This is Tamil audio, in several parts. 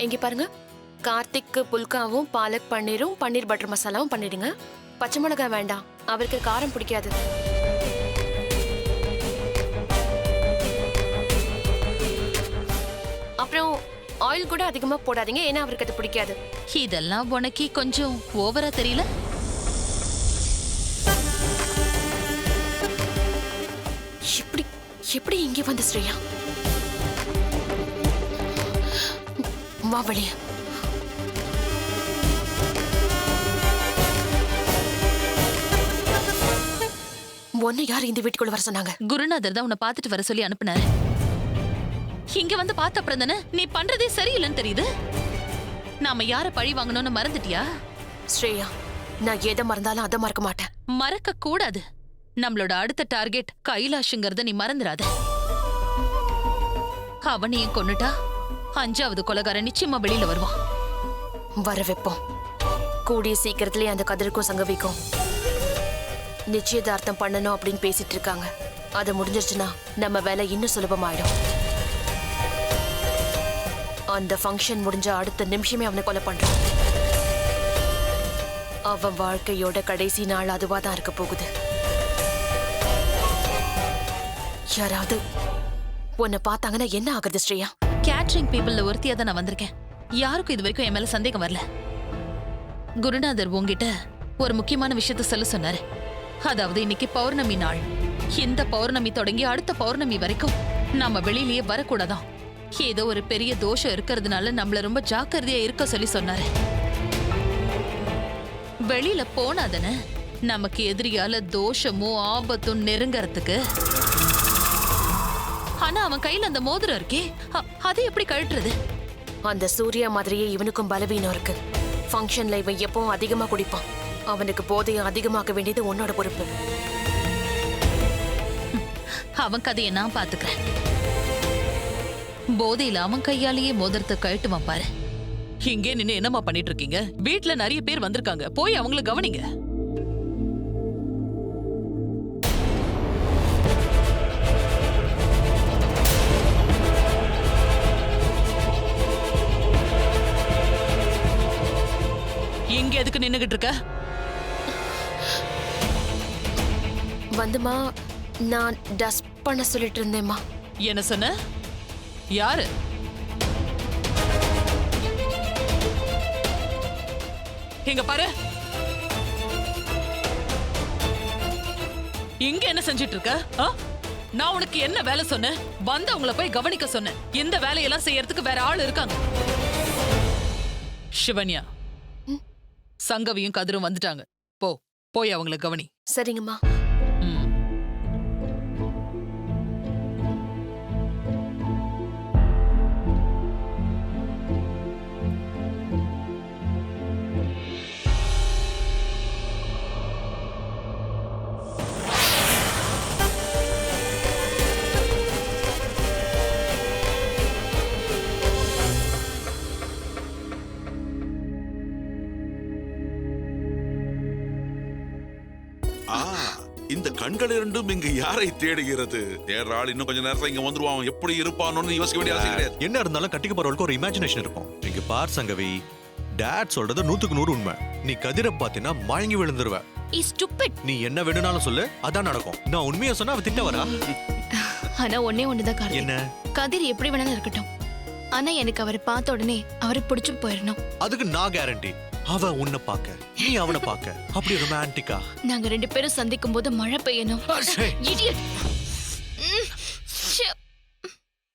இங்க பாருங்க, கார்த்திக்கு புல்காவும் பாலக் பன்னீரும் பன்னீர் பட்டர் மசாலாவும் பண்ணிடுங்க. பச்சை மிளகாய் வேண்டாம், அவருக்கு காரம் பிடிக்காது. அப்புறம் ஆயில் கூட அதிகமா போடாதீங்க, ஏன்னா அவருக்கு அது பிடிக்காது. இதெல்லாம் உனக்கு கொஞ்சம் ஓவரா தெரியல? எப்படி எப்படி இங்கே வந்து ஸ்ரேயா? வா வெளியே. ஒன்னு யார் இந்த வீட்டுக்குள்ள வர சொன்னாங்க? குருநாதர் தான் உன்னை பாத்துட்டு வர சொல்லி அனுப்புனாரு. இங்க வந்து பார்த்த அப்புறம் தானே நீ பண்றதே சரியில்லைன்னு தெரியுது. நாம யார பழி வாங்கணும்னு மறந்துட்டியா? ஸ்ரேயா, நான் எதை மறந்தாலும் அதை மறக்க மாட்டேன். மறக்க கூடாது. நம்மளோட அடுத்த டார்கெட் கைலாஷ்ங்கிறத நீ மறந்துடாத. அவனையும் கொன்னுட்டா 5வது கொலைகாரன் நிச்சயமா வெளியில வருவான். வர வைப்போம். கூடிய சீக்கிரத்திலே அந்த கதிருக்கும் சங்கவிக்கும் நிச்சயதார்த்தம் பண்ணணும் அப்படின்னு பேசிட்டு இருக்காங்க. அது முடிஞ்சிருச்சுன்னா நம்ம வேலை இன்னும் சுலபமாயிடும். அந்த ஃபங்க்ஷன் முடிஞ்ச அடுத்த நிமிஷமே அவனை கொலை பண்றான். அவன் வாழ்க்கையோட கடைசி நாள் அதுவா தான் இருக்க போகுது. யாராவது உன்னை பார்த்தாங்கன்னா என்ன ஆகுது ஸ்ரேயா? கேட்டரிங் பீப்புள்ல ஒருத்தியா தான் நான் வந்திருக்கேன். யாருக்கும் இது வரைக்கும் என் மேல சந்தேகம் வரல. குருநாதர் உங்ககிட்ட ஒரு முக்கியமான விஷயத்த சொல்ல சொன்னாரு. அதாவது இன்னைக்கு பௌர்ணமி நாள். இந்த பௌர்ணமி தொடங்கி அடுத்த பௌர்ணமி வரைக்கும் நாம வெளியிலேயே வரக்கூடாதான். ஏதோ ஒரு பெரிய தோஷம் இருக்கிறதுனால நம்மள ரொம்ப ஜாக்கிரதையா இருக்க சொல்லி சொன்னாரு. வெளியில போனாதானே நமக்கு எதிரியால தோஷமும் ஆபத்தும் நெருங்கறதுக்கு. ஆனா அவன் கையில அந்த மோதிரம் இருக்கே, அதை எப்படி கழட்டுறது? அந்த சூர்யா மாதிரியே இவனுக்கும் பலவீனம் இருக்கு. ஃபங்க்ஷன்ல இவன் எப்பவும் அதிகமா குடிப்பான். அவனுக்கு போதையை அதிகமாக்க வேண்டியது உன்னோட பொறுப்பு. அவன் கதையை நான் பாத்துக்கிறேன். போதையில அவன் கையாலேயே மோதிரத்தை கழட்டுவான் பாரு. இங்கே நின்னு என்னமா பண்ணிட்டு இருக்கீங்க? வீட்ல நிறைய பேர் வந்திருக்காங்க, போய் அவங்கள கவனிங்க. இங்க எதுக்கு நின்னுகிட்டு இருக்க? வந்துமா, நான் டஸ்ட் பண்ண சொல்லிட்டு இருந்தேம்மா. என்ன சொன்ன? யாரு? இங்க பாரு, இங்க என்ன செஞ்சிட்டு இருக்க? நான் உனக்கு என்ன வேலை சொன்னேன்? வந்தவங்கள போய் கவனிக்க சொன்னேன். இந்த வேலையெல்லாம் செய்யறதுக்கு வேற ஆள் இருக்காங்க. சிவன்யா, சங்கவியும் கதிரும் வந்துட்டாங்க. போய் அவங்கள கவனி. சரிங்கம்மா. இந்த கண்கள் இரண்டும் இங்கு யாரை தேடுகிறது? தேடுற ஆள் இன்னும் கொஞ்சம் நேரத்துல இங்க வந்துருவான். எப்படி இருப்பான்னு யோசிக்க வேண்டிய அவசியம் கிடையாது. என்ன இருந்தாலும் கட்டிக்க போறவளுக்கு ஒரு இமேஜினேஷன் இருக்கும். இங்க பார் சங்கவி, டாட் சொல்றது 100% உண்மை. நீ கதிரை பாத்தீங்கன்னா மயங்கி விழுந்துருவ. நீ என்ன வேணும்னாலும் சொல்லு, அதான் நடக்கும். நான் உண்மையா சொன்னா அவ திட்ட வரா. ஆனா ஒண்ணுதான் காரணம். என்ன? கதிர் எப்படி வேணாலும் இருக்கட்டும், ஆனா எனக்கு அவரை பார்த்த உடனே அவரை பிடிச்சு போயிடணும். அதுக்கு நான் கேரண்டி. அவ உன்னை பாக்க, நீ அவனை பாக்க, அப்படி ரொமான்டிக்கா நாங்க 2 பேரும் சந்திக்கும் போது மழை பெய்யணும்.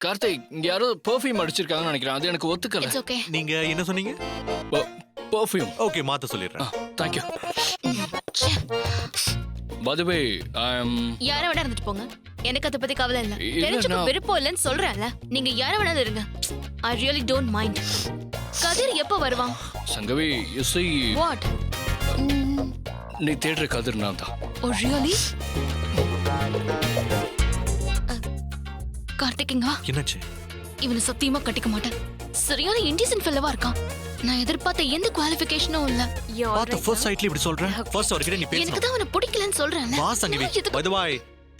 கார்த்திக், இங்க யாரோ பெர்ஃப்யூம் அடிச்சிருக்காங்கன்னு நினைக்கிறேன். அது எனக்கு ஒத்துக்கல. நீங்க என்ன சொன்னீங்க? பெர்ஃப்யூம். ஓகே, மாத்த சொல்லிடுறேன். Thank you. By the way, யார வேணா இருந்துட்டு போங்க, எனக்கு அத பத்தி கவலை இல்ல. தெரிஞ்சுக்க விருப்பம் இல்லன்னு சொல்றேன்ல, நீங்க யார வேணாலும் இருங்க. I really don't mind. கதிர் எப்ப வருவான்? Sangavi, you see what? நீ தேடுற கதிர் நான் தான். Oh really? கார்த்திக்ங்க, என்னாச்சு? இவனை சத்தியமா கட்டிக்க மாட்டேன். சரியான இண்டிசன் ஃபெல்லவா இருக்கான். நான் எதிர்பார்த்த எந்த குவாலிஃபிகேஷனும் இல்ல. பாத்த ஃபர்ஸ்ட் சைட்ல இப்படி சொல்றேன். ஃபர்ஸ்ட் அவர்கிட்ட நீ பேசணும். எனக்கு தான் அவனை பிடிக்கலன்னு சொல்றேன்ல. வா Sangavi. By the way,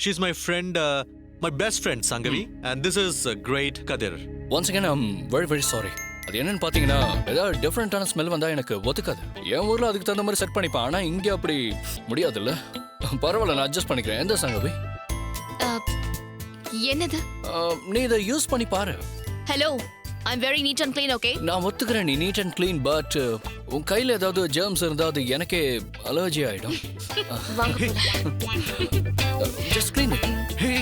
she's my friend, my best friend Sangavi, and this is great Kadir. Once again I'm very very sorry. அது அது என்னன்னு பாத்தீங்கன்னா ஏதாவது டிஃப்ரெண்டான ஸ்மெல் வந்தா எனக்கு ஒத்துக்காது. என் ஊர்ல அதுக்கு தகுந்த மாதிரி செட் பண்ணிப்பேன். ஆனா இங்க அப்படி முடியாதுல்ல. பரவாயில்ல, நான் அட்ஜஸ்ட் பண்ணிக்கிறேன். எந்த சங்கவி? என்னது? நீ இதை யூஸ் பண்ணி பாரு. Hello, I am very neat and clean. Okay, நான் ஒத்துக்கிறேன் நீ நீட் அண்ட் க்ளீன், பட் உன் கையில ஏதாவது ஜெர்ம்ஸ் இருந்தா அது எனக்கே அலர்ஜி ஆயிடும். Just clean it. ஹே,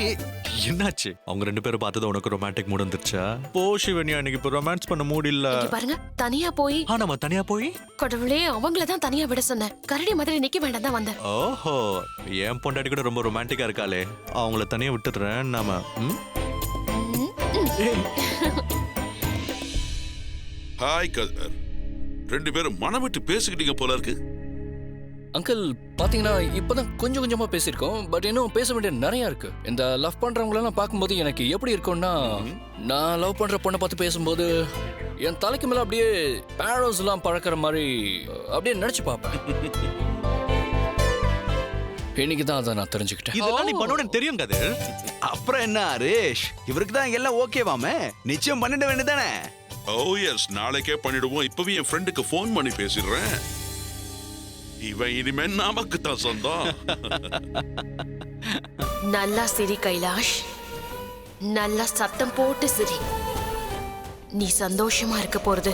என்னாச்சு? அவங்க ரெண்டு பேரும் பார்த்தது உனக்கு ரொமான்டிக் மூட் வந்துருச்சா? போ சிவன்யா, எனக்கு இப்போ ரொமான்ஸ் பண்ண மூட் இல்ல. இங்க பாருங்க, தனியா போய் நம்ம தனியா போய் கடவுளே, அவங்கள தான் தனியா விட சொன்னேன். கரடி மாதிரி நிக்க வேண்டாம் தான் வந்தேன். ஓஹோ, என் பொண்டாட்டி கூட ரொம்ப ரொமான்டிக்கா இருக்காளே, அவங்கள தனியா விட்டுடுறேன் நாம. ஹாய் கதிர், ரெண்டு பேரும் மனம் விட்டு பேசிக்கிட்டீங்க போல இருக்கு. அங்கிள் பாத்தீங்கன்னா இப்பதான் கொஞ்சம் கொஞ்சமா பேசியிருக்கோம், பட் இன்னும் பேச வேண்டிய நிறைய இருக்கு. இந்த லவ் பண்றவங்களெல்லாம் பார்க்கும்போது எனக்கு எப்படி இருக்கும்னா, நான் லவ் பண்ற பொண்ணை பார்த்து பேசும்போது என் தலைக்கு மேல அப்படியே பேரோஸ் எல்லாம் பழக்கிற மாதிரி அப்படியே நினைச்சு பார்ப்பேன். இன்னைக்கு தான் அதை நான் தெரிஞ்சுக்கிட்டேன். இதெல்லாம் நீ பண்ணுவேன்னு தெரியும் கதிர். அப்புறம் என்ன ஹரிஷ், இவருக்கு தான் எல்லாம் ஓகேவாமே, நிச்சயம் பண்ணிட வேண்டியதானே? ஓ எஸ், நாளைக்கே பண்ணிடுவோம். இப்பவே என் ஃப்ரெண்டுக்கு ஃபோன் பண்ணி பேசிடுறேன். இவன் இனிமே நமக்கு தான் சொந்தம். நல்லா சிரி கைலாஷ், நல்லா சத்தம் போட்டு சிரி. நீ சந்தோஷமா இருக்க போறது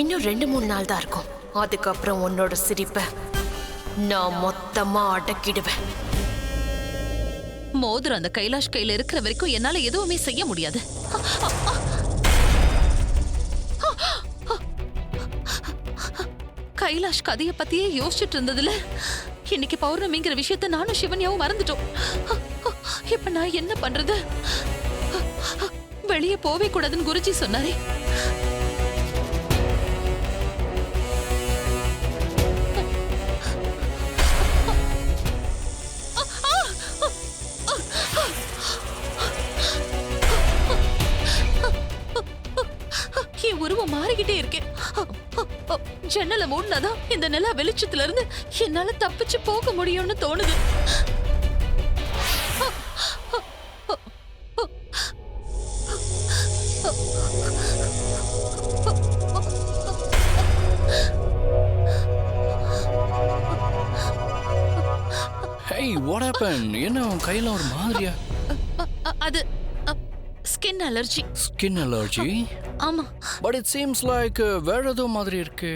இன்னும் 2-3 நாள் தான் இருக்கும். அதுக்கப்புறம் உன்னோட சிரிப்பை நான் மொத்தமா அடக்கிடுவேன். மோதிரம் அந்த கைலாஷ் கையில இருக்கிற வரைக்கும் என்னால எதுவுமே செய்ய முடியாது. கைலாஷ் கதையை பத்தியே யோசிச்சுட்டு இருந்ததுல இன்னைக்கு பௌர்ணமிங்கிற விஷயத்த நானும் சிவன்யாவும் மறந்துட்டோம். இப்ப நான் என்ன பண்றது? வெளியே போவே கூடாதுன்னு குருஜி சொன்னாரே. என் உருவம் மாறிக்கிட்டே இருக்கேன். ஜன்னலை மூடினாதான் இந்த நிலா வெளிச்சத்துல இருந்து என்னால தப்பிச்சு போக முடியும்னு தோணுது. Hey, what happened? என்ன உன் கையில ஒரு மாதிரியா? அது ஸ்கின் அலர்ஜி. Skin allergy? ஆமா. But it seems like வேற ஏதோ மாதிரி இருக்கு.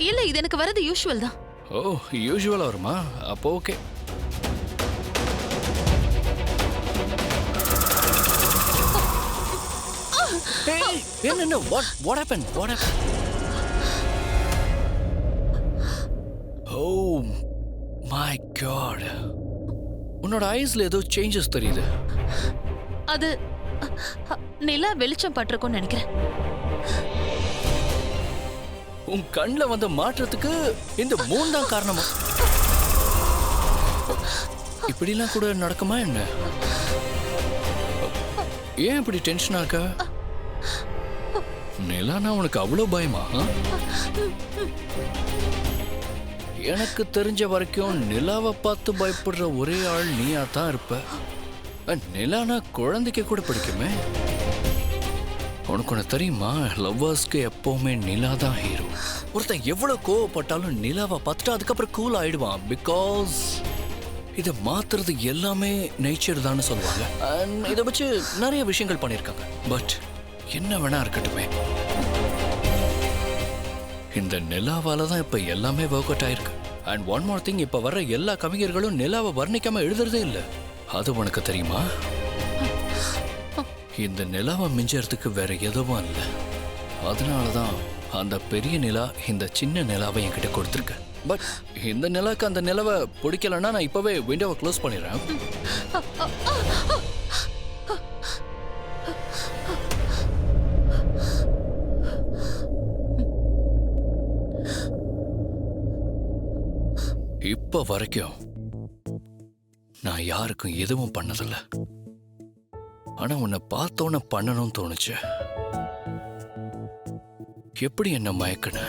இல்ல, இது எனக்கு வரது யூசுவல் தான். ஓ, யூசுவலா வருமா? அப்போ ஓகே. Hey, என்ன what happened? What happened? Oh my god. உன்னோட ஐஸ்ல ஏதோ சேஞ்சஸ் தெரியுது. அது நிலா வெளிச்சம் பட்டிருக்கும்னு நினைக்கிறேன். உன் கண்ணுல வந்த மாற்றத்துக்கு இந்த மூன் தான் காரணமா? இப்படிலாம் கூட நடக்குமா என்ன? ஏன் இப்படி டென்ஷன் ஆக்க? நிலானா உனக்கு அவ்வளவு பயமா? எனக்கு தெரிஞ்ச வரைக்கும் நிலாவை பார்த்து பயப்படுற ஒரே ஆள் நீயா தான் இருப்ப. நிலானா குழந்தைக்கு கூட பிடிக்குமே. உனக்கு ஒன்று தெரியுமா, லவ்வர்ஸ்க்கு எப்பவுமே நிலா தான் ஹீரோ. ஒருத்தன் எவ்வளவு கோவப்பட்டாலும் நிலாவை பார்த்துட்டு அதுக்கப்புறம் கூல் ஆயிடுவான். பிகாஸ் இதை மாத்துறது எல்லாமே நேச்சர் தான் சொல்லுவாங்க. இதை வச்சு நிறைய விஷயங்கள் பண்ணியிருக்காங்க. பட் என்ன வேணா இருக்கட்டுமே, இந்த நிலாவால தான் இப்ப எல்லாமே ஒர்க் அவுட் ஆயிருக்கு. அண்ட் ஒன் மோர் திங், இப்ப வர்ற எல்லா கவிஞர்களும் நிலாவை வர்ணிக்காம எழுதுறதே இல்லை. அது உனக்கு தெரியுமா? இந்த நிலாவை மிஞ்சறதுக்கு வேற எதுவும் இல்லை. அதனாலதான் அந்த பெரிய நிலா இந்த சின்ன நிலாவை என்கிட்ட கொடுத்துருக்கு. பட் இந்த நிலாக்கு அந்த நிலவை பிடிக்கலன்னா நான் இப்பவே விண்டோவை க்ளோஸ் பண்ணிடுறேன். இப்ப வரைக்கும் நான் யாருக்கும் எதுவும் பண்ணதில்ல. ஆனா உன்னை பார்த்தோன்னு பண்ணணும்னு தோணுச்சு. எப்படி என்ன மயக்குன?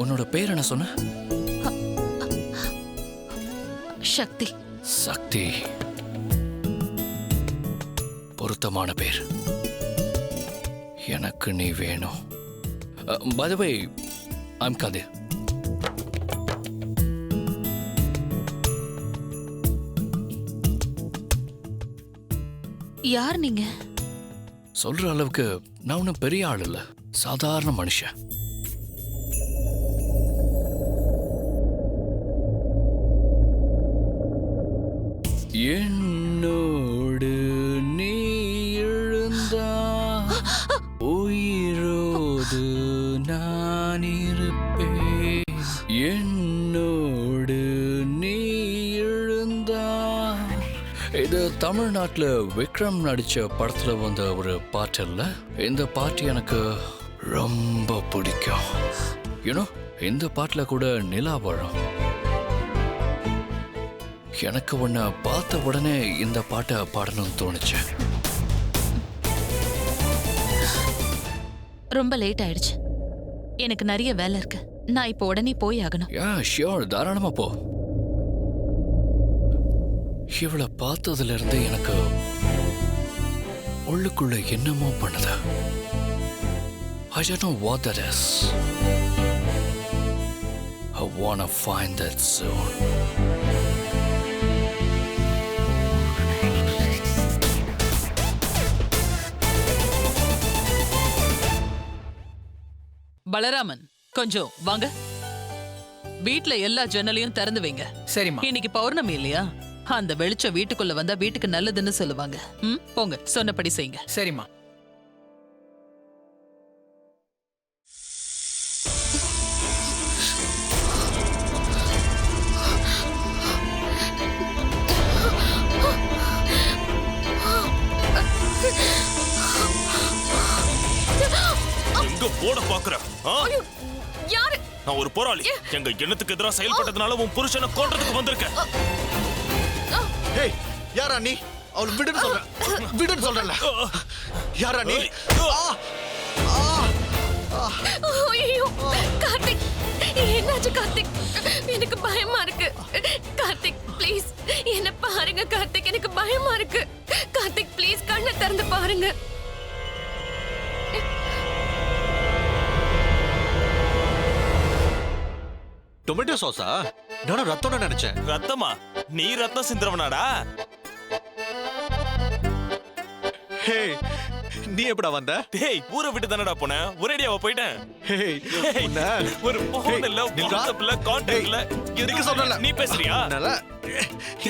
உன்னோட பேர் என்ன சொன்ன? சக்தி. சக்தி. ஒரு பொருத்தமான பேர். எனக்கு நீ வேணும். By the way, I'm Kadir. யார் நீங்க? சொல்ற அளவுக்கு நான் ஒன்றும் பெரிய ஆள் இல்ல, சாதாரண மனுஷன். என்னோடு நீ எழுந்தா உயிரோடு நான் இருப்பேன். என்னோடு நீ எழுந்தா. இது தமிழ்நாட்டுல விக்ரம் நடிச்ச படத்துல வந்த ஒரு பாட்டு இல்ல? இந்த பாட்டு எனக்கு ரொம்ப பிடிக்கும். யூனோ, இந்த பாட்டுல கூட நிலா வரும். எனக்கு உன்னை பார்த்த உடனே இந்த பாட்டை பாடணும்னு தோணுச்சு. ரொம்ப லேட் ஆயிடுச்சு. எனக்கு நிறைய வேலை இருக்கு. நான் இப்போ உடனே போய் ஆகணும். ஷியோர், தாராளமா போ. இவளை பார்த்ததுல இருந்து எனக்கு உள்ளுக்குள்ள என்னமோ பண்ணுது. I don't know what that is. I wanna find that soon. Balaraman, கொஞ்சம் வாங்க. வீட்ல எல்லா ஜன்னலையும் திறந்து வைங்க. சரிம்மா. இன்னைக்கு பௌர்ணமி இல்லையா? அந்த வெளிச்சம் வீட்டுக்குள்ள வந்தா வீட்டுக்கு நல்லதுன்னு சொல்லுவாங்க. போங்க, சொன்னபடி செய்யுங்க. சரிம்மா. எங்க போட பாக்குற? யாரு? நான் ஒரு போராளி. எங்க எண்ணத்துக்கு எதிராக செயல்பட்டதுனால உன் புருஷனை கொல்றதுக்கு வந்திருக்கேன். ஏய், யாரா நீ? அவளை விடுன்னு சொல்றேன். விடுன்னு சொல்றேன்ல. யாரா நீ? ஐயோ, கார்த்திக், என்னாச்சு கார்த்திக்? எனக்கு பயமா இருக்கு. கார்த்திக் ப்ளீஸ் என்ன பாருங்க. கார்த்திக், எனக்கு பயமா இருக்கு. கார்த்திக் ப்ளீஸ் கண்ணை திறந்து பாருங்க. டொமேட்டோ சாஸா? நானும் ரத்தம்னு நினைச்சேன். ரத்தமா? நீ ரத்தம் சிந்திரவனாடா? ஹே, நீ எப்படா வந்த? டேய், ஊரை விட்டு தானடா போனேன். ஒரேடியாவா போயிட்டேன். ஹேய், உன்னை ஒரு போன் இல்ல, வாட்ஸ்அப்ல கான்டாக்ட் இல்ல. எதுக்கு சொல்றல? நீ பேசுறியா?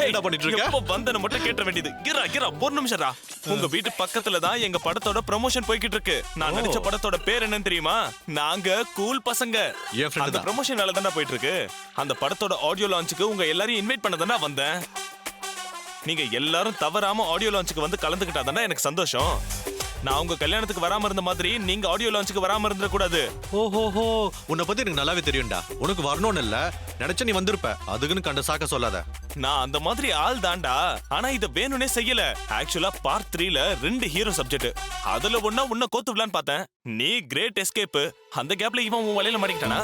என்ன பண்ணிட்டு இருக்க? எப்ப வந்தன மட்டும் கேட்ட வேண்டியது. கிரா ஒரு நிமிஷம்டா. உங்க வீட்டு பக்கத்துல தான் எங்க படத்தோட ப்ரமோஷன் போய்கிட்டு இருக்கு. நான் நடிச்ச படத்தோட பேர் என்னன்னு தெரியுமா? நாங்க கூல் பசங்க. அந்த ப்ரமோஷன் வேலை தானே போயிட்டு இருக்கு. அந்த படத்தோட ஆடியோ லான்ச்சுக்கு உங்க எல்லாரையும் இன்வைட் பண்ண தானே வந்தேன். நீங்க எல்லாரும் தவறாம ஆடியோ லான்ச்சுக்கு வந்து கலந்துக்கிட்டா தானே எனக்கு சந்தோஷம். நான் உங்க கல்யாணத்துக்கு வராம இருந்த மாதிரி நீங்க ஆடியோ லான்ச்சுக்கு வராம இருந்த கூடாது. ஓஹோஹோ, உன்னை பத்தி எனக்கு நல்லாவே தெரியும்டா. உனக்கு வரணும்னு இல்ல, நினைச்ச நீ வந்திருப்ப. அதுக்குன்னு கண்ட சாக்க சொல்லாத. நான் அந்த மாதிரி ஆள் தான்டா. ஆனா இத வேணும்னே செய்யல. ஆக்சுவலா பார்ட் 3ல 2 ஹீரோ சப்ஜெக்ட். அதுல ஒண்ணா உன்னை கோத்து விடலான்னு பார்த்தேன். நீ கிரேட் எஸ்கேப். அந்த கேப்ல இவன் உன் வலையில மாட்டிக்கிட்டானா?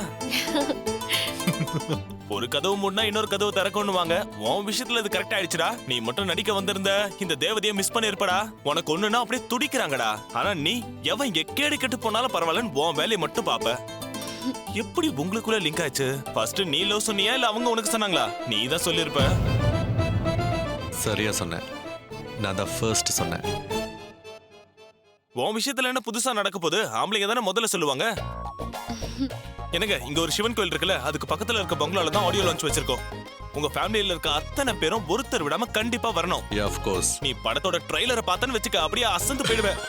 ஒரு கதவு மூடனா இன்னொரு கதவு திறக்கணுவாங்க. உன் விஷயத்துல இது கரெக்ட் ஆயிடுச்சுடா. நீ மட்டும் நடிக்க வந்திருந்த இந்த தேவதையை மிஸ் பண்ணிருப்படா. உனக்கு ஒண்ணுன்னா அப்படியே துடிக்கிறாங்கடா. ஆனா நீ எவன் எக்கேடு கெட்டு போனாலும் பரவாயில்லன்னு உன் வேலையை மட்டும் பாப்ப. எப்படி உங்களுக்குள்ள லிங்க் ஆச்சு? ஃபர்ஸ்ட் நீ லவ் சொன்னியா இல்ல அவங்க உனக்கு சொன்னாங்களா? நீ தான் சொல்லிருப்ப. சரியா சொன்ன. நான் தான் ஃபர்ஸ்ட் சொன்னேன். உன் விஷயத்துல என்ன புதுசா நடக்க போகுது? ஆம்பளைங்க தானே முதல்ல சொல்லுவாங்க. என்னங்க, இங்க ஒரு சிவன் கோயில் இருக்குல்ல, அதுக்கு பக்கத்துல இருக்க பங்களால தான் ஆடியோ லான்ச் வச்சிருக்கோம். உங்க ஃபேமிலில இருக்க அத்தனை பேரும் ஒருத்தர் விடாம கண்டிப்பா வரணும். Of course. நீ படத்தோட ட்ரைலரை பார்த்தன்னு வெச்சுக்க, அப்படியே அசந்து போயிடுவேன்.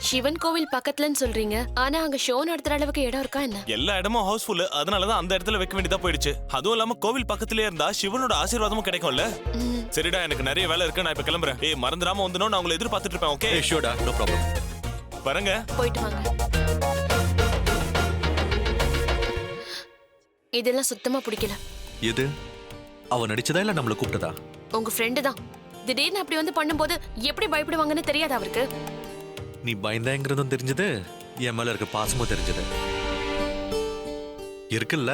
சிவன் கோவில் பக்கத்துலன்னு சொல்றீங்க, ஆனா அங்க ஷோ நடத்துற அளவுக்கு இடம் இருக்கா என்ன? எல்லா இடமும் ஹவுஸ்ஃபுல். அதனாலதான் அந்த இடத்துல வைக்க வேண்டியதா போயிடுச்சு. அதுவும் இல்லாம கோவில் பக்கத்திலே இருந்தா சிவனோட ஆசீர்வாதமும் கிடைக்கும்ல. சரிடா, எனக்கு நிறைய வேலை இருக்கு, நான் இப்ப கிளம்புறேன். ஏய், மறந்துடாம வந்துடும், நான் உங்களை எதிர்பார்த்துட்டு இருப்பேன். ஓகே? ஷூர்டா, நோ ப்ராப்ளம். வரங்க. போயிட்டு வாங்க. இதெல்லாம் சுத்தமா பிடிக்கல. எது? அவ நடிச்சதா இல்ல நம்மள கூப்பிட்டதா? உங்க ஃப்ரெண்டு தான். திடீர்னு அப்படி வந்து பண்ணும்போது எப்படி பயப்படுவாங்கன்னு தெரியாது அவருக்கு. நீ பயந்தாங்கிறதும் தெரிஞ்சது, என் மேல இருக்க பாசமும் தெரிஞ்சது. இருக்குல்ல?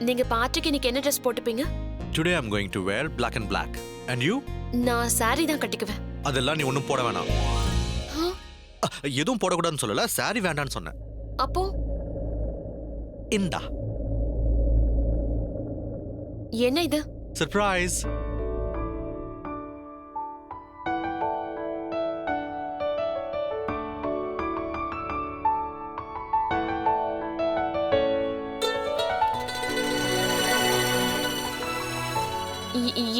நீங்க பார்ட்டிக்கு இன்னைக்கு என்ன ட்ரெஸ் போட்டுப்பீங்க? Today I am going to wear black and black. And you? நான் saree தான் கட்டிக்குவேன். அதெல்லாம் நீ ஒன்றும் போட வேணாம். எதுவும் போடக்கூடாதுன்னு சொல்லல, saree வேண்டான்னு சொன்னேன். அப்போ இந்தா என்ன இது? சர்ப்ரைஸ்.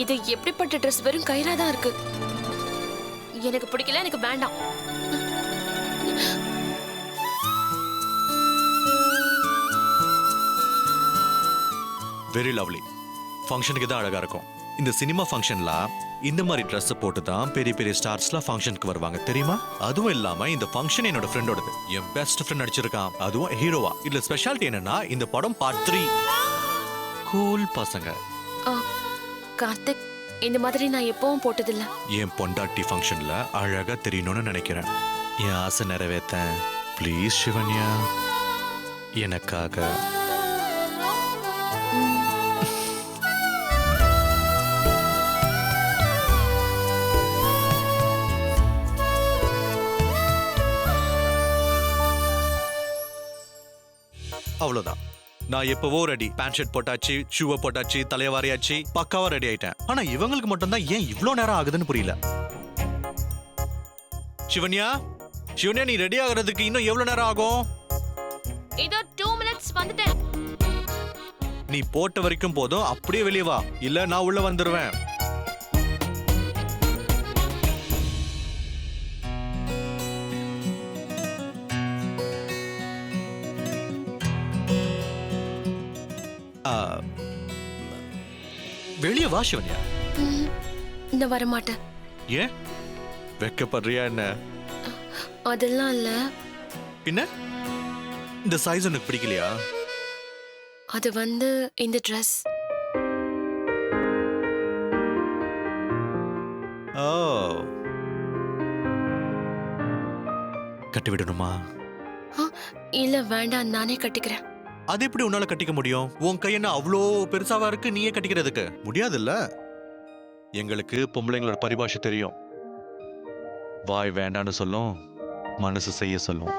இது எப்படிப்பட்ட ட்ரெஸ்? வெறும் கயிறா தான் இருக்கு. எனக்கு பிடிக்கல, எனக்கு வேண்டாம். Very lovely. ஃபங்க்ஷனுக்கு தான் அழகா இருக்கும். இந்த சினிமா ஃபங்க்ஷன்ல இந்த மாதிரி ட்ரெஸ் போட்டு தான் பெரிய பெரிய ஸ்டார்ஸ்லாம் ஃபங்க்ஷனுக்கு வருவாங்க தெரியுமா? அதுவும் இல்லாம இந்த ஃபங்க்ஷன் என்னோட ஃப்ரெண்டோடது. என் பெஸ்ட் ஃப்ரெண்ட் நடிச்சிருக்கான், அதுவும் ஹீரோவா. இதுல ஸ்பெஷாலிட்டி என்னன்னா இந்த படம் பார்ட் 3. கூல் பசங்க. கார்த்திக், இந்த மாதிரி நான் எப்பவும் போட்டதில்ல. என் பொண்டாட்டி ஃபங்க்ஷன்ல அழகா தெரியணும்னு நினைக்கிறேன். என் ஆசை நிறைவேற்றேன். ப்ளீஸ் சிவன்யா, எனக்காக. அவ்வளவுதான். நான் எப்பவோ ரெடி. பேண்ட் ஷர்ட் போட்டாச்சு, ஷூவை போட்டாச்சு, தலையவாரியாச்சு, பக்காவா ரெடி ஆயிட்டேன். ஆனா இவங்களுக்கு மட்டும் தான் ஏன் இவ்ளோ நேரம் ஆகுதுன்னு புரியல. சிவன்யா, சிவன்யா, நீ ரெடி ஆகுறதுக்கு இன்னும் எவ்வளவு நேரம் ஆகும்? இதோ 2 minutes வந்துட்டேன். நீ போட்ட வரைக்கும் போதும், அப்படியே வெளியே வா, இல்ல நான் உள்ள வந்துருவேன். வெளியே வா சிவன்யா. இந்த வர மாட்டேன். ஏன் வெக்கப்படுறியா என்ன? அதெல்லாம் இல்ல. பின்ன இந்த சைஸ் உனக்கு பிடிக்கலையா? அது வந்து இந்த ட்ரெஸ். ஓ, கட்டி விடணுமா? இல்ல வேண்டாம், நானே கட்டிக்கிறேன். அது எப்படி உன்னால கட்டிக்க முடியும்? உன் கை என்ன அவ்வளோ பெருசாவா இருக்கு நீயே கட்டிக்கிறதுக்கு? முடியாதுல்ல. எங்களுக்கு பொம்பளைங்களோட பரிபாஷை தெரியும். வாய் வேண்டான்னு சொல்லும், மனசு செய்ய சொல்லும்.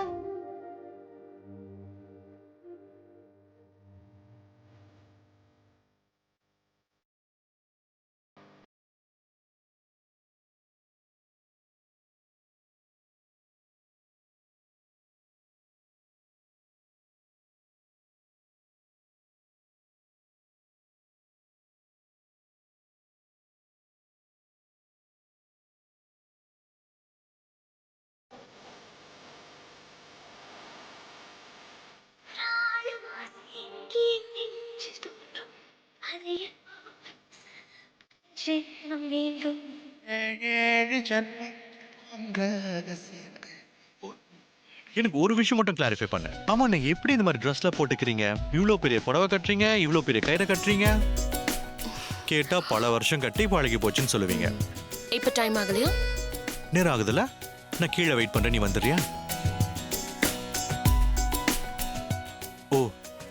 எனக்கு ஒரு விஷயம் மட்டும் கிளாரிஃபை பண்ண. ஆமா, நீங்க எப்படி இந்த மாதிரி ட்ரெஸ்ல போட்டுக்கிறீங்க? இவ்வளோ பெரிய புடவை கட்டுறீங்க, இவ்வளோ பெரிய கயிறை கட்டுறீங்க. கேட்டா பல வருஷம் கட்டி பழகி போச்சுன்னு சொல்லுவீங்க. இப்ப டைம் ஆகலையா? நேரம் ஆகுதுல, நான் கீழே வெயிட் பண்றேன், நீ வந்துடுறியா? ஓ,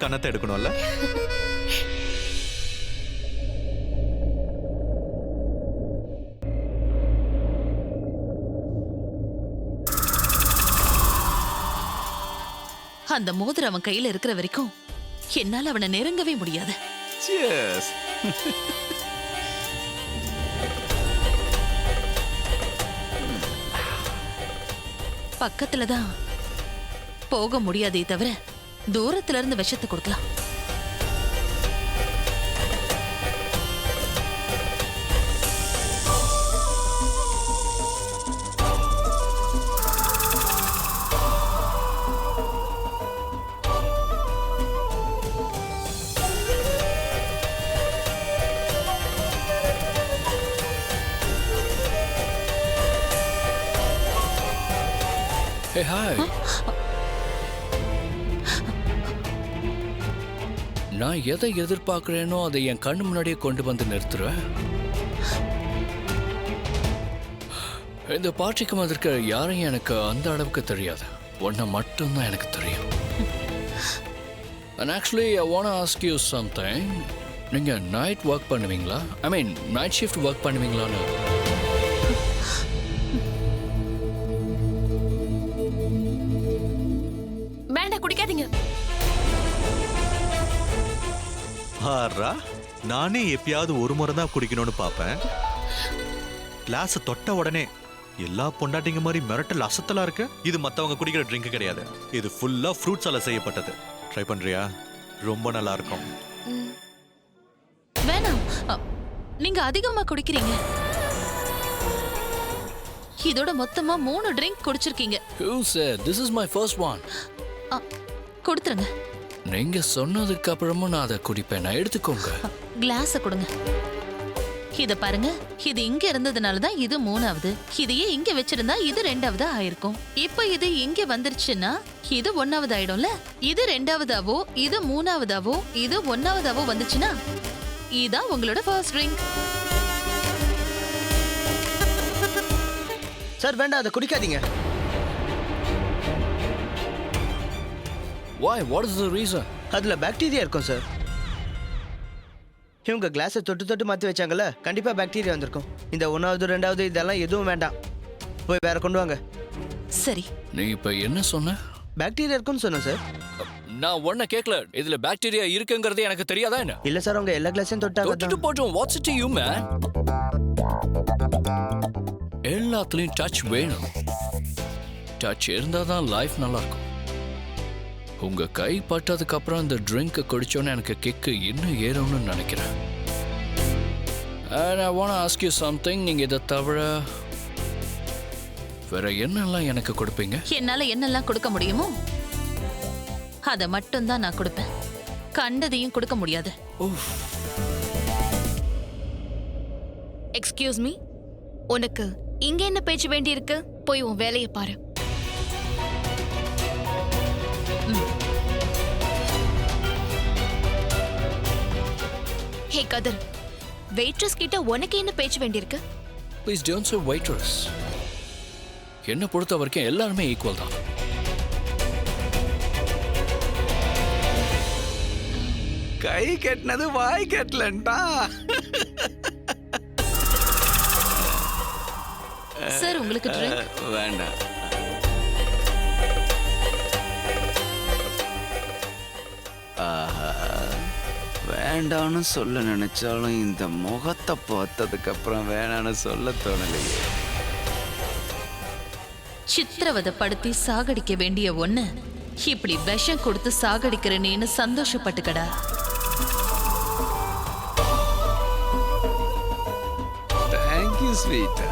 கணத்தை எடுக்கணும்ல. அந்த மோதிரம் அவன் கையில இருக்கிற வரைக்கும் என்னால அவனை நெருங்கவே முடியாது. Cheers. பக்கத்துலதான் போக முடியாதே தவிர தூரத்துல இருந்து விஷத்தை கொடுக்கலாம். Hey, hi. நான் எதை எதிர்பார்க்கிறேனோ அதை என் கண்ணு முன்னாடியே கொண்டு வந்து நிறுத்துறேன். இந்த பார்ட்டிக்கு வந்திருக்க யாரையும் எனக்கு அந்த அளவுக்கு தெரியாது. ஒன்றை மட்டும்தான் எனக்கு தெரியும். And actually, I want to ask you something. நீங்க நைட் ஒர்க் பண்ணுவீங்களா? ஐ மீன் நைட் ஷிஃப்ட் ஒர்க் பண்ணுவீங்களான்னு. வேண்டாம், குடிக்காதீங்க. ஆறா, நானே எப்பயாவது ஒரு முறை தான் குடிக்கணும்னு பார்ப்பேன். கிளாஸ் தொட்ட உடனே எல்லா பொண்டாட்டிங்க மாதிரி மிரட்டல் அசத்தலா இருக்கு. இது மத்தவங்க குடிக்கிற ட்ரிங்க் கிடையாது. இது ஃபுல்லா ஃப்ரூட்ஸால செய்யப்பட்டது. ட்ரை பண்றியா? ரொம்ப நல்லா இருக்கும். வேணாம், நீங்க அதிகமா குடிக்கிறீங்க. இதோட மொத்தமா 3 drink குடிச்சிருக்கீங்க. Who said this is my first one? கொடுத்துருங்க. நீங்க சொன்னதுக்கு அப்புறமும் நான் அதை குடிப்பேன். நான் எடுத்துக்கோங்க. கிளாஸ கொடுங்க. இத பாருங்க, இது இங்க இருந்ததுனால தான் இது 3வது. இதையே இங்க வச்சிருந்தா இது 2வது ஆயிருக்கும். இப்போ இது இங்க வந்துருச்சுன்னா இது 1வது ஆயிடும்ல. இது 2வதாவோ இது 3வதாவோ இது 1வதாவோ வந்துச்சுன்னா இதான் உங்களோட ஃபர்ஸ்ட் ட்ரிங்க். சார் வேண்டாம், அதை குடிக்காதீங்க. Why? What is the reason? அதுல பாக்டீரியா இருக்கும் சார். இவங்க கிளாஸை தொட்டு தொட்டு மாற்றி வச்சாங்கல்ல, கண்டிப்பாக பாக்டீரியா வந்திருக்கும். இந்த 1வது 2வது இதெல்லாம் எதுவும் வேண்டாம். போய் வேற கொண்டு வாங்க. சரி. நீ இப்ப என்ன சொன்ன? பாக்டீரியா இருக்குன்னு சொன்னேன் சார். நான் ஒன்ன கேட்கல. இதுல பாக்டீரியா இருக்குங்கிறது எனக்கு தெரியாதா என்ன? இல்ல சார், உங்க எல்லா கிளாஸையும் தொட்டுட்டு போட்டும். Watts it to you man? எல்லாத்துலயும் டச் வேணும். டச் இருந்தாதான் லைஃப் நல்லா இருக்கும். உங்க கை பட்டதுக்கு அப்புறம் இந்த ட்ரிங்க் குடிச்சோன்னு எனக்கு கிக்கு இன்னும் ஏறும்னு நினைக்கிறேன். And I want to ask you something. நீங்க இதை தவிர வேற என்னெல்லாம் எனக்கு கொடுப்பீங்க? என்னால என்னெல்லாம் கொடுக்க முடியுமோ அதை மட்டும் தான் நான் கொடுப்பேன். கண்டதையும் கொடுக்க முடியாது. எக்ஸ்கியூஸ் மீ, உனக்கு இங்க என்ன பேச்சு வேண்டி இருக்கு? போய் உன் வேலையை பாரு. ஹே கதிர், வெயிட்ரஸ் கிட்ட உனக்கு என்ன பேச்சு வேண்டியிருக்கு? Please don't say waitress. என்ன பொறுத்த வரைக்கும் எல்லாருமே ஈக்குவல் தான். கை கட்டினது வாய் கட்டலன்டா. சார், உங்களுக்கு ட்ரிங்க் வேண்டாம். வேண்டான்னு சொல்ல நினைச்சாலும் இந்த முகத்தை பார்த்ததுக்கு அப்புறம் வேணான்னு சொல்ல தோணலையே. சித்திரவதைப்படுத்தி சாகடிக்க வேண்டிய ஒண்ணு இப்படி விஷம் கொடுத்து சாகடிக்கிறேன்னு சந்தோஷப்பட்டுக்கடா. தேங்க்யூ ஸ்வீட்டா.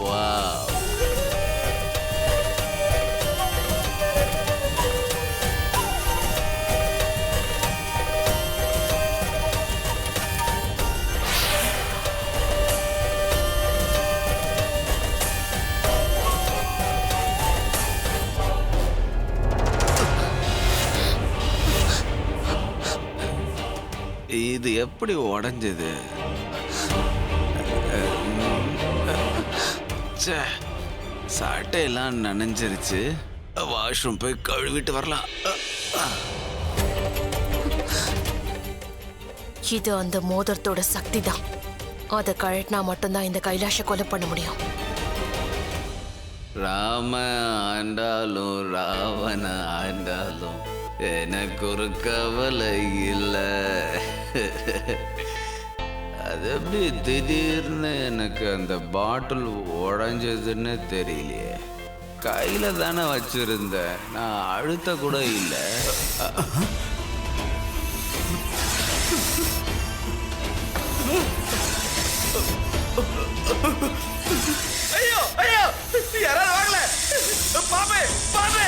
வாவ். இது எப்படி உடைஞ்சது? சட்டையெல்லாம் நனைஞ்சிருச்சு. வாஷ்ரூம் போய் கழுவிட்டு வரலாம். இது அந்த மோதிரத்தோட சக்தி தான். அதை கழட்டினா மட்டும்தான் இந்த கைலாஷை கொலை பண்ண முடியும். ராம ஆண்டாலும் ராவண ஆண்டாலும் எனக்கு ஒரு கவலை இல்லை. அது எப்படி திடீர்னு எனக்கு அந்த பாட்டில் உடைஞ்சதுன்னு தெரியலையே. கையில தானே வச்சிருந்தேன், நான் அழுத்த கூட இல்லை. ஐயோ ஐயோ, யாராவது வாங்கல. பாபு பாபு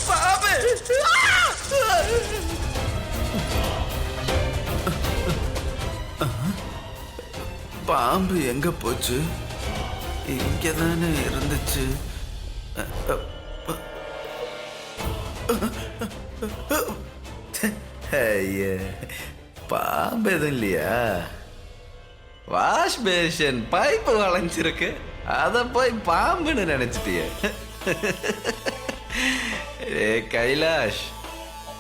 பாபு. பாம்பு எங்க போச்சு? இங்க தானே இருந்துச்சு. பாம்பு எதுவும் இல்லையா? வாஷ் பேஷன் பைப்பு வளைஞ்சிருக்கு, அத போய் பாம்புன்னு நினைச்சிட்டிய. ஏ கைலாஷ்,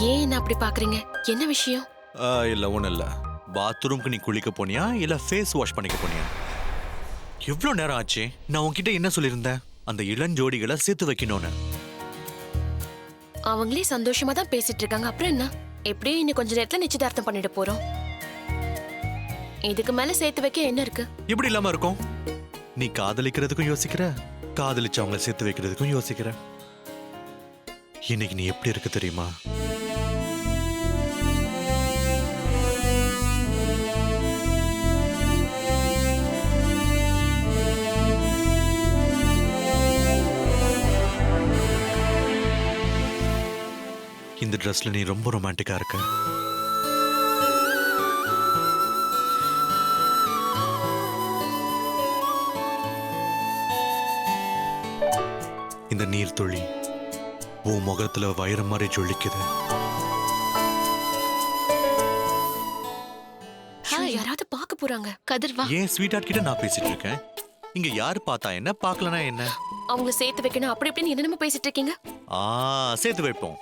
ஏன் என்ன அப்படி பாக்குறீங்க? என்ன விஷயம்? இல்ல ஒண்ணும் இல்ல. பாத்ரூம்க்கு நீ குளிக்க போனியா இல்ல ஃபேஸ் வாஷ் பண்ணிக்க போனியா? எவ்வளவு நேரம் ஆச்சு? நான் உன்கிட்ட என்ன சொல்லியிருந்தேன்? அந்த இளஞ்சோடிகளை சேர்த்து வைக்கணும்னு. அவங்களே சந்தோஷமா தான் பேசிட்டு இருக்காங்க. அப்புறம் என்ன? எப்படியும் இன்னும் கொஞ்ச நேரத்துல நிச்சயதார்த்தம் பண்ணிட்டு போறோம். இதுக்கு மேல சேர்த்து வைக்க என்ன இருக்கு? எப்படி இல்லாம இருக்கும்? நீ காதலிக்கிறதுக்கும் யோசிக்கிற, காதலிச்சவங்களை சேர்த்து வைக்கிறதுக்கும் யோசிக்கிற. இன்னைக்கு நீ எப்படி இருக்கு தெரியுமா? இந்த ட்ரெஸ்ல நீ ரொம்ப ரொமான்டிக்கா இருக்க. இந்த நீர்த்துளி உன் முகத்துல வயிறு மாதிரி ஜொலிக்குது. யாராவது பார்க்க போறாங்க. கதிர் வா. ஏன் ஸ்வீட் கிட்ட நான் பேசிட்டு இருக்கேன். இங்க யாரு பார்த்தா என்ன, பார்க்கலனா என்ன? அவங்க சேர்த்து வைக்கணும் அப்படி இப்படின்னு என்னென்ன பேசிட்டு இருக்கீங்க? சேர்த்து வைப்போம்.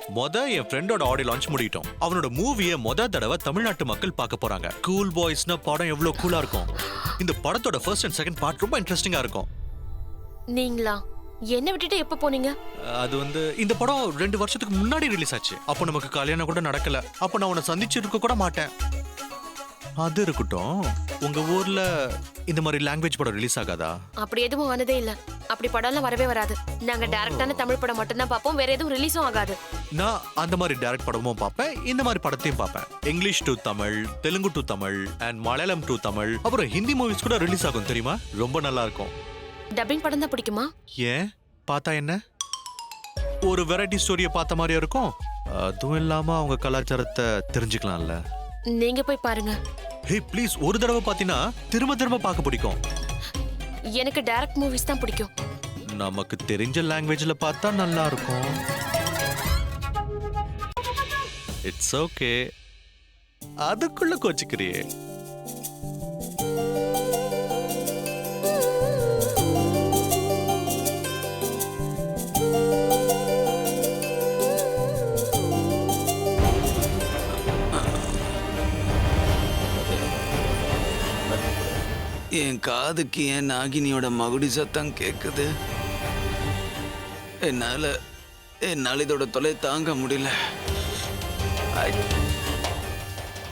என் ஃப்ரெண்டோட ஆடியோ லான்ச் முடிட்டோம். அவனோட மூவியை தடவை தமிழ்நாட்டு மக்கள் பார்க்க போறாங்க. கூல் பாய்ஸ்னா படம் எவ்வளவு கூலா இருக்கும். இந்த படத்தோட ஃபர்ஸ்ட் அண்ட் செகண்ட் பார்ட் ரொம்ப இன்ட்ரெஸ்டிங்கா இருக்கும். நீங்களா என்ன விட்டுட்டு எப்ப போனீங்க? அது இந்த படம் 2 வருஷத்துக்கு முன்னாடி ரிலீஸ் ஆச்சு. அப்போ நமக்கு கல்யாணம் கூட நடக்கல. அப்போ நான் உன்னை சந்திச்சிருக்க கூட மாட்டேன். அது இருக்கட்டும், உங்க ஊர்ல இந்த மாதிரி லாங்குவேஜ் படம் ரிலீஸ் ஆகாதா? அப்படி எதுவும் வந்ததே இல்ல. அப்படி படம்லாம் வரவே வராது. நாங்க டைரக்டான தமிழ் படம் மட்டும் தான் பார்ப்போம். வேற எதுவும் ரிலீஸும் ஆகாது. நான் அந்த மாதிரி டைரக்ட் படமும் பார்ப்பேன், இந்த மாதிரி படத்தையும் பார்ப்பேன். English to Tamil, Telugu to Tamil and Malayalam to Tamil, அப்புறம் ஹிந்தி மூவிஸ் கூட ரிலீஸ் ஆகும் தெரியுமா? ரொம்ப நல்லா இருக்கும். டப்பிங் படம் தான் பிடிக்குமா? ஏன் பார்த்தா என்ன? ஒரு வெரைட்டி ஸ்டோரியை பார்த்த மாதிரியா இருக்கும். அதுவும் இல்லாம அவங்க கலாச்சாரத்தை தெரிஞ்சுக்கலாம்ல. நீங்க போய் பாருங்க. ஹே ப்ளீஸ், ஒரு தடவை பார்த்தீனா திரும்ப திரும்ப பார்க்க பிடிக்கும். எனக்கு டைரக்ட் மூவிஸ் தான் பிடிக்கும். நமக்கு தெரிஞ்ச லாங்குவேஜ்ல பார்த்தா நல்லா இருக்கும். It's okay. அதுக்குள்ள கோச்சிக்கிறியே. என் காதுக்கு என் நாகினியோட மகுடி சத்தம் கேக்குது. என்னால இதோட தொலை தாங்க முடியல.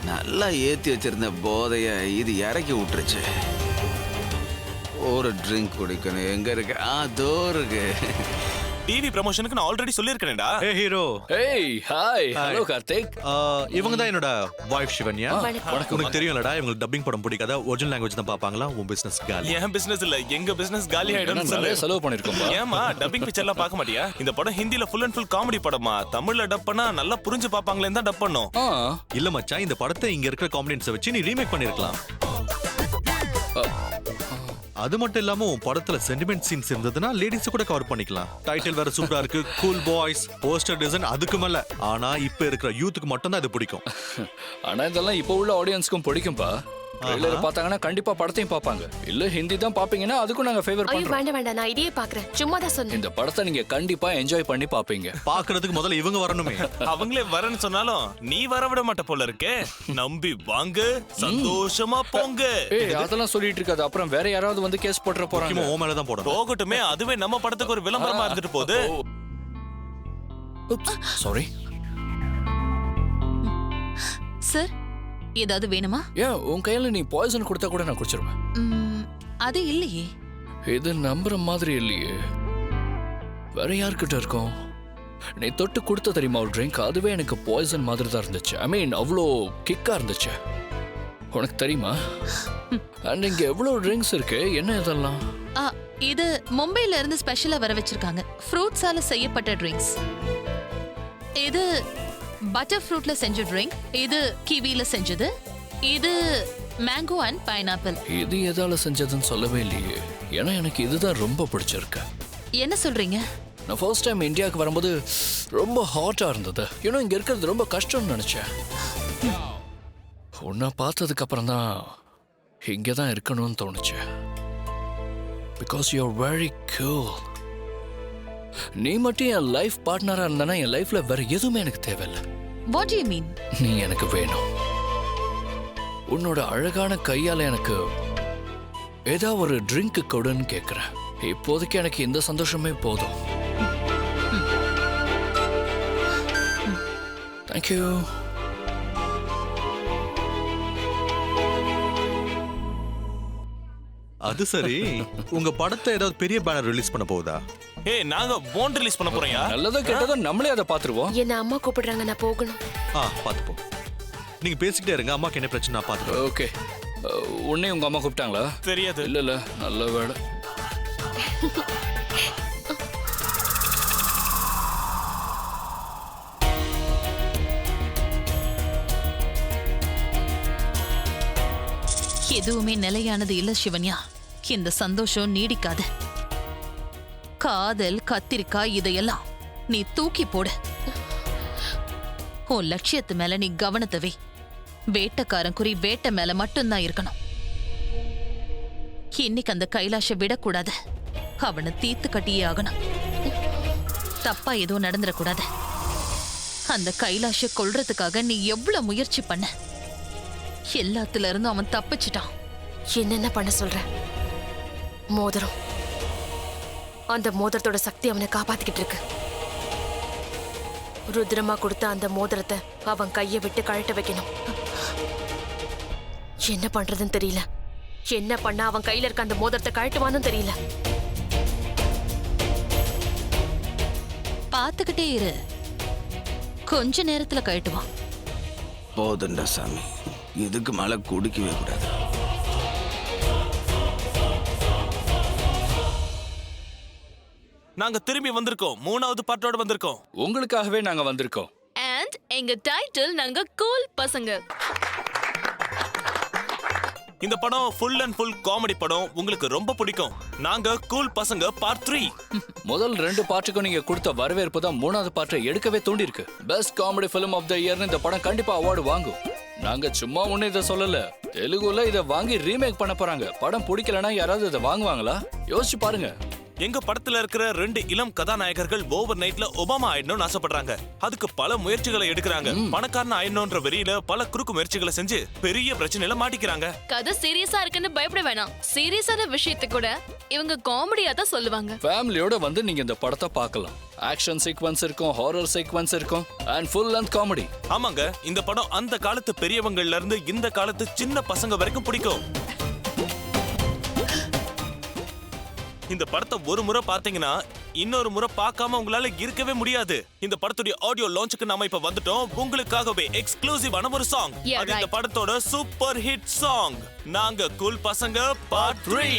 நல்லா ஏத்தி வச்சிருந்த போதைய இது இறக்கி விட்டுருச்சு. ஒரு ட்ரிங்க் குடிக்கணும். எங்க இருக்கு? அதோ இருக்கு. டிவி ப்ரமோஷனுக்கு நான் ஆல்ரெடி சொல்லிருக்கேன்டா. ஹே ஹீரோ. ஏய் ஹாய். ஹலோ கார்த்திக். இவங்க தான் என்னோட வைஃப் சிவன்யா. உனக்கு தெரியும்லடா, இவங்க டப்பிங் படம் பிடிக்காத, ஒரிஜினல் லாங்குவேஜ் தான் பாப்பாங்களா. உன் பிசினஸ் காலி. ஏன் பிசினஸ் இல்ல, எங்க பிசினஸ் காலி ஆயிடும். செலவு பண்ணிருக்கோம். ஏமா டப்பிங் பிக்சர்லாம் பார்க்க மாட்டியா? இந்த படம் ஹிந்தில ஃபுல் அண்ட் ஃபுல் காமெடி படமா. தமிழ்ல டப் பண்ணா நல்லா புரிஞ்சு பாப்பாங்களே தான் டப் பண்ணோம். இல்ல மச்சான், இந்த படத்தை இங்க இருக்கிற காமெடியன்ஸை வச்சு நீ ரீமேக் பண்ணிருக்கலாம். அது மட்டும் இல்லாம உன் படத்துல சென்டிமெண்ட் சீன்ஸ் இருந்ததுன்னா லேடிஸ் கூட கவர் பண்ணிக்கலாம். டைட்டில் வேற சூப்பரா இருக்கு, கூல் பாய்ஸ், போஸ்டர் டிசைன் அதுக்கு மேல. ஆனா இப்ப இருக்கிற யூத்துக்கு மட்டும் தான் இது பிடிக்கும். ஆனா இதெல்லாம் இப்ப உள்ள ஆடியன்ஸ்க்கும் பிடிக்கும்பா. ட்ரெய்லர் பார்த்தாங்கன்னா கண்டிப்பா படத்தையும் பார்ப்பாங்க. இல்ல ஹிந்தி தான் பாப்பீங்கன்னா அதுக்கும் நாங்க ஃபேவர் பண்றோம். வேண்டாம் வேண்டாம், நான் இதையே பார்க்கறேன். சும்மா தான் சொன்னேன். இந்த படத்தை நீங்க கண்டிப்பா என்ஜாய் பண்ணி பாப்பீங்க. பாக்குறதுக்கு முதல்ல இவங்க வரணுமே. அவங்களே வரேன்னு சொன்னாலும் நீ வரவிட மாட்ட போல இருக்கே. நம்பி வாங்க, சந்தோஷமா போங்க. ஏய் அதெல்லாம் சொல்லிட்டு இருக்காது. அப்புறம் வேற யாராவது வந்து கேஸ் போட்ற போறாங்க. ஓ மேல தான் போடணும். போகட்டுமே, அதுவே நம்ம படத்துக்கு ஒரு விளம்பரமா இருந்துட்டு போகுது. சாரி சார், ஏதாவது வேணுமா? ஏன் உன் கையில நீ பாய்சன் கொடுத்தா கூட நான் குடிச்சிருவேன். அது இல்லையே. இது நம்புற மாதிரி இல்லையே. வேற யார்கிட்ட இருக்கும்? நீ தொட்டு கொடுத்த தெரியுமா ஒரு ட்ரிங்க், அதுவே எனக்கு பாய்சன் மாதிரி தான் இருந்துச்சு. ஐ மீன் அவ்வளோ கிக்கா இருந்துச்சு. உனக்கு தெரியுமா? அண்ட் இங்க எவ்வளவு ட்ரிங்க்ஸ் இருக்கு. என்ன இதெல்லாம்? இது மும்பைல இருந்து ஸ்பெஷலா வர வச்சிருக்காங்க. ஃப்ரூட்ஸால செய்யப்பட்ட ட்ரிங்க்ஸ். இது பட்டர் ஃப்ரூட்ல செஞ்ச ட்ரிங்க், இது கிவில செஞ்சது, இது மேங்கோ அண்ட் பைனாப்பிள். இது எதால செஞ்சதுன்னு சொல்லவே இல்லையே. ஏன்னா எனக்கு இதுதான் ரொம்ப பிடிச்சிருக்கு. என்ன சொல்றீங்க? நான் ஃபர்ஸ்ட் டைம் இந்தியாவுக்கு வரும்போது ரொம்ப ஹாட்டா இருந்தது. ஏன்னா இங்க இருக்கிறது ரொம்ப கஷ்டம்னு நினைச்சேன். உன்னை பார்த்ததுக்கு அப்புறம் தான் இங்கே தான் இருக்கணும்னு தோணுச்சு. Because you are very cool. நீ மட்டும் என் லைஃப் பார்ட்னரா இருந்தானா என் லைஃப்ல வேற எதுவுமே எனக்கு தேவையில்லை. What you mean? நீ எனக்கு வேணும். உன்னோட அழகான கையால எனக்கு ஏதா ஒரு ட்ரிங்க் கொடுன்னு கேக்குறேன். இப்போதைக்கு எனக்கு இந்த சந்தோஷமே போதும். தேங்க்யூ. அது சரி, உங்க படத்தை ஏதாவது பெரிய பேனர் ரிலீஸ் பண்ண போகுதா? ஏய், நாங்க போன் ரிலீஸ் பண்ண போறோம்யா. நல்லதோ கெட்டதோ நம்மளே அதை பாத்துருவோம். என்ன அம்மா கூப்பிடுறாங்க, நான் போகணும். பாத்துப்போம். நீங்க பேசிக்கிட்டே இருங்க, அம்மாக்கு என்ன பிரச்சனை நான் பாத்துக்கிறேன். ஓகே. உன்னை உங்க அம்மா கூப்பிட்டாங்களா? தெரியாது. இல்ல நல்ல வேலை. எதுவுமே நிலையானது இல்ல சிவன்யா. இந்த சந்தோஷம் நீடிக்காது. காதல், கத்திரிக்காய் இதையெல்லாம் நீ தூக்கி போடு. உன் லட்சியத்து மேல நீ கவனத்தை வை. வேட்டக்காரன் குறி வேட்டை மேல மட்டும்தான் இருக்கணும். இன்னைக்கு அந்த கைலாஷ விடக்கூடாது. அவனை தீத்து கட்டியே ஆகணும். தப்பா எதுவும் நடந்துடக்கூடாது. அந்த கைலாஷ கொல்றதுக்காக நீ எவ்வளவு முயற்சி பண்ண. எல்லாத்துல இருந்தும் அவன் தப்பிச்சிட்டான். என்னென்ன பண்ண சொல்ற? மோதிரம், அந்த மோதிரத்தோட சக்தி அவனை காப்பாத்திக்கிட்டு இருக்கு. ருத்ரமா கொடுத்த அந்த மோதிரத்தை அவன் கையை விட்டு கழட்ட வைக்கணும். என்ன பண்றதுன்னு தெரியல. என்ன பண்ண அவன் கையில இருக்க அந்த மோதிரத்தை கழட்டுவான்னு தெரியல. பாத்துக்கிட்டே இரு, கொஞ்ச நேரத்துல கழட்டுவான். போதுண்டா சாமி, இதுக்கு மேல குடிக்கவே கூடாது. நாங்க திரும்பி வந்திருக்கோம். 3வது பார்ட்டோட வந்திருக்கோம். உங்களுக்காகவே நாங்க வந்திருக்கோம். அண்ட் எங்க டைட்டில் நாங்க கூல் பசங்க. இந்த படம் ஃபுல் அண்ட் ஃபுல் காமெடி படம். உங்களுக்கு ரொம்ப பிடிக்கும். நாங்க கூல் பசங்க பார்ட் 3. முதல் 2 பார்ட்டுக்கும் நீங்க கொடுத்த வரவேற்பு தான் 3வது பார்ட்டை எடுக்கவே தூண்டி இருக்கு. Best comedy film of the இயர்னு இந்த படம் கண்டிப்பா அவார்டு வாங்கும். நாங்க சும்மா ஒண்ணு இதை சொல்லல. தெலுங்குல இதை வாங்கி ரீமேக் பண்ண போறாங்க. படம் பிடிக்கலனா யாராவது இதை வாங்குவாங்களா? யோசிச்சு பாருங்க. எங்க படத்துல இருக்கிற 2 இளம் கதாநாயகர்கள் ஓவர் நைட்ல ஒபாமா ஆயிடணும்னு ஆசைப்படுறாங்க. அதுக்கு பல முயற்சிகளை எடுக்கிறாங்க. பணக்காரன் ஆயிடணும்ன்ற வெறியில பல குறுக்கு முயற்சிகளை செஞ்சு பெரிய பிரச்சனையில மாட்டிக்கிறாங்க. கதை சீரியஸா இருக்குன்னு பயப்பட வேணாம். சீரியஸான விஷயத்தை கூட இவங்க காமெடியா தான் சொல்லுவாங்க. ஃபேமிலியோட வந்து நீங்க இந்த படத்தை பார்க்கலாம். ஆக்ஷன் சீக்வென்ஸ் இருக்கும், ஹாரர் சீக்வென்ஸ் இருக்கும், அண்ட் ஃபுல் லென்த் காமெடி. ஆமாங்க, இந்த படம் அந்த காலத்து பெரியவங்கள்ல இருந்து இந்த காலத்து சின்ன பசங்க வரைக்கும் பிடிக்கும். இந்த படத்தை ஒரு முறை பாத்தீங்கன்னா இன்னொரு முறை பார்க்காம உங்களால இருக்கவே முடியாது. இந்த படத்துடைய ஆடியோ லான்ச்சுக்கு நாம இப்ப வந்துட்டோம். உங்களுக்காகவே எக்ஸ்க்ளூசிவான ஒரு சாங். அது இந்த படத்தோட சூப்பர் ஹிட் சாங். நாங்க கூல் பசங்க பார்ட் 3.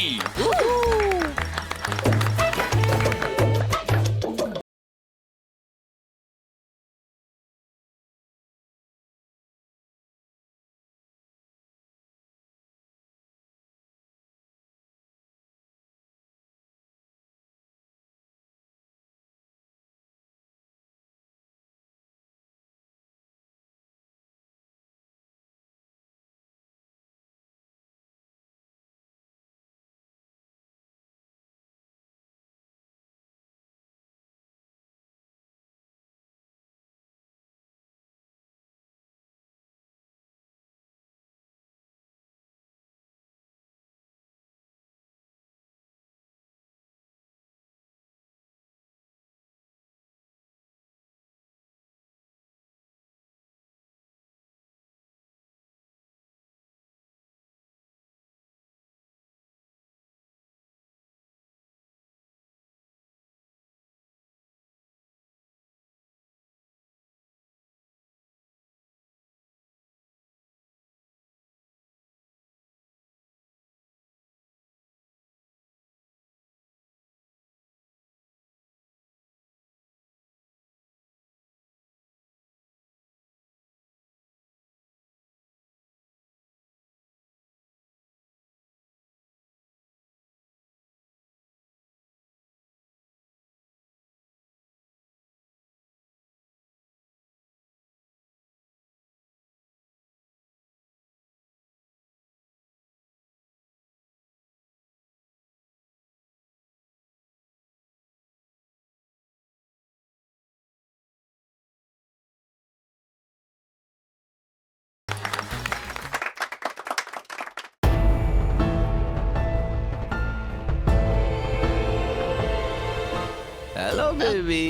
Hello baby.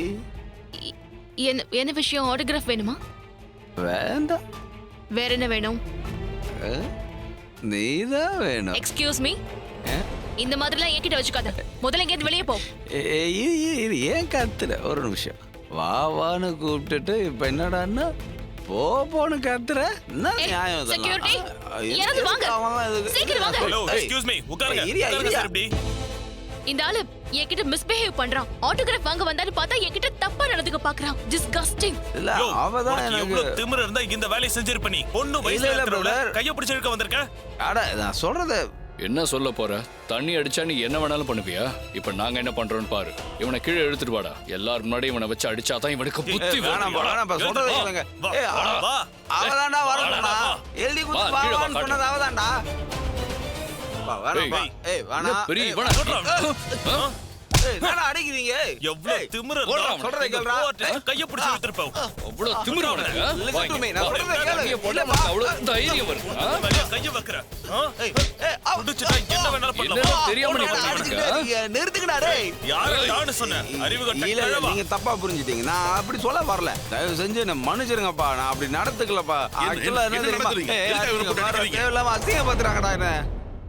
என்ன விஷயம்? ஆட்டோகிராஃப் வேணுமா? வேண்டாம். வேற என்ன வேணும்? நீதான் வேணும். எக்ஸ்கியூஸ் மீ, இந்த மாதிரிலாம் என்கிட்ட வச்சுக்காத. முதல்ல எங்கேயாவது வெளியே போ. இரு ஏன் கத்துற? ஒரு நிமிஷம். வா வான்னு கூப்பிட்டுட்டு இப்ப என்னடான்னா போன்னு கத்துற. என்ன நியாயம் இதெல்லாம்? செக்யூரிட்டி, யாராவது வாங்க. சீக்கிரம் வாங்க. ஹலோ எக்ஸ்கியூஸ் மீ, உட்காருங்க. உட்காருங்க சார். இப்படி இந்த ஆளு என்கிட்ட மிஸ்பிஹேவ் பண்றான். ஆட்டோகிராஃப் வாங்க வந்தாலும் பார்த்தா என்கிட்ட தப்பா நடந்துக்க பாக்குறான். டிஸ்கஸ்டிங். இல்ல அவதான் எனக்கு எவ்வளவு திமிரு இருந்தா இந்த வேலையை செஞ்சிருப்ப நீ. பொண்ணு வயசுல இருக்கிறவள கைய பிடிச்சு இழுக்க வந்திருக்க. அட நான் சொல்றது என்ன சொல்ல போற? தண்ணி அடிச்சா நீ என்ன வேணாலும் பண்ணுவியா? இப்ப நாங்க என்ன பண்றோம்னு பாரு. இவனை கீழே எடுத்துட்டு வாடா. எல்லாரும் முன்னாடி இவனை வச்சு அடிச்சாதான் இவனுக்கு புத்தி வரும். சொல்றது கேளுங்க. அவதான்டா வரணும்னா எழுதி குத்து வான்னு சொன்னது அவதான்டா. பெரிய என்னடா அடிக்கிறீங்க? எவ்வளவு திமிரு இருந்தா சொல்றதை கேளுடா. கைய பிடிச்சு இழுத்துறப்ப அவ்வளவு திமிரு உனக்கு? Listen to me. நான் சொல்றதை கேளு. அவ்வளவு தைரியம் வருது. கைய வைக்கிற. புடிச்சிட்டா என்ன வேணாலும் பண்ணலாம். என்ன தெரியாம நீ பண்ணிருக்க? நிறுத்துங்கடா டேய். யாரடான்னு சொன்ன? அறிவு கட்ட இல்ல நீங்க தப்பா புரிஞ்சிட்டீங்க. நான் அப்படி சொல்ல வரல. தயவு செஞ்சு என்ன மன்னிச்சிருங்கப்பா. நான் அப்படி நடந்துக்கலப்பா. ஆக்சுவலா என்ன தெரியுமா? தேவையில்லாம அசிங்கப்படுத்துறாங்கடா என்ன.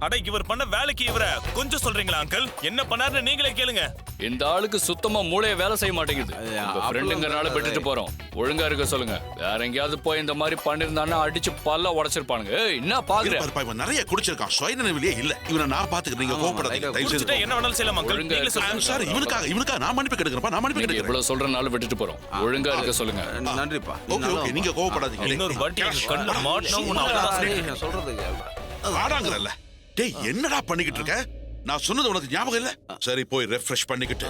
அட இவர் பண்ண வேலைக்கு இவர கொஞ்சம் சொல்றீங்களா அங்கிள்? என்ன பண்ணாருன்னு நீங்களே கேளுங்க. இந்த ஆளுக்கு சுத்தமா மூளைய வேலை செய்ய மாட்டேங்குது. உங்க ஃப்ரெண்டுங்கறனால விட்டுட்டு போறோம். ஒழுங்கா இருக்க சொல்லுங்க. வேற எங்கயாவது போய் இந்த மாதிரி பண்ணிருந்தானா அடிச்சு பல்ல உடைச்சிருப்பானுங்க. ஏய் என்ன பாக்குற? இவன் நிறைய குடிச்சிருக்கான். சுயநினைவிலே இல்ல. இவனை நான் பாத்துக்கிறேன். நீங்க கோவப்படாதீங்க. குடிச்சிட்டா என்ன வேணாலும் செய்யலாம் அங்கிள். நீங்களே சொல்லுங்க. சார் இவனுக்காக நான் மன்னிப்பு கேட்கிறேன். நான் மன்னிப்பு கேட்கிறேன். இவ்வளவு சொல்றனால விட்டுட்டு போறோம். ஒழுங்கா இருக்க சொல்லுங்க. நன்றிப்பா. ஓகே நீங்க கோவப்படாதீங்க. இன்னொரு வாட்டி கண்ணு மாட்டணும். நான் சொல்றது ஆடாங்கறல்ல. டேய் என்னடா பண்ணிக்கிட்டு இருக்க? நான் சொன்னது உனக்கு ஞாபகம் இல்ல? சரி போய் ரெஃப்ரெஷ் பண்ணிக்கிட்டு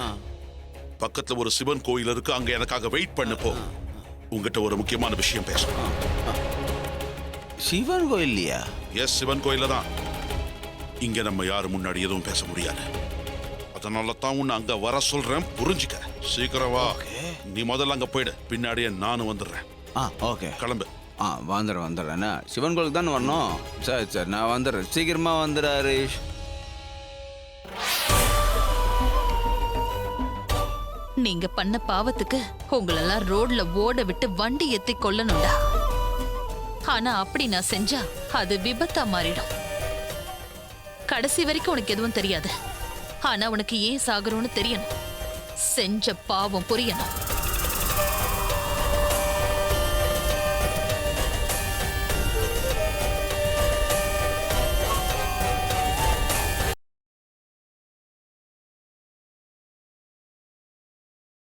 பக்கத்துல ஒரு சிவன் கோயில் இருக்கு, அங்க எனக்காக வெயிட் பண்ணு போ. உங்ககிட்ட ஒரு முக்கியமான விஷயம் பேசணும். சிவன் கோயில்லையா? எஸ் சிவன் கோயில்ல தான். இங்க நம்ம யாரு முன்னாடி எதுவும் பேச முடியாது. அதனால தான் உன்னை அங்க வர சொல்றேன். புரிஞ்சுக்க. சீக்கிரம் வா. நீ முதல்ல அங்க போயிடு. பின்னாடியே நானும் வந்துடுறேன். ஓகே கிளம்பு. வந்துடுறேன். சிவன் கோயிலுக்கு தானே வரணும்? சரி நான் வந்துடுறேன். சீக்கிரமா வந்துடு ஹரிஷ். நீங்க பண்ண பாவத்துக்கு உங்களெல்லாம் ரோட்ல ஓட விட்டு வண்டி ஏத்தி கொல்லணும்டா. ஆனா அப்படி நான் செஞ்சா அது விபத்தா மாறிடும். கடைசி வரைக்கும் உனக்கு எதுவும் தெரியாது. ஆனா உனக்கு ஏன் சாகுறோன்னு தெரியணும். செஞ்ச பாவம் புரியணும்.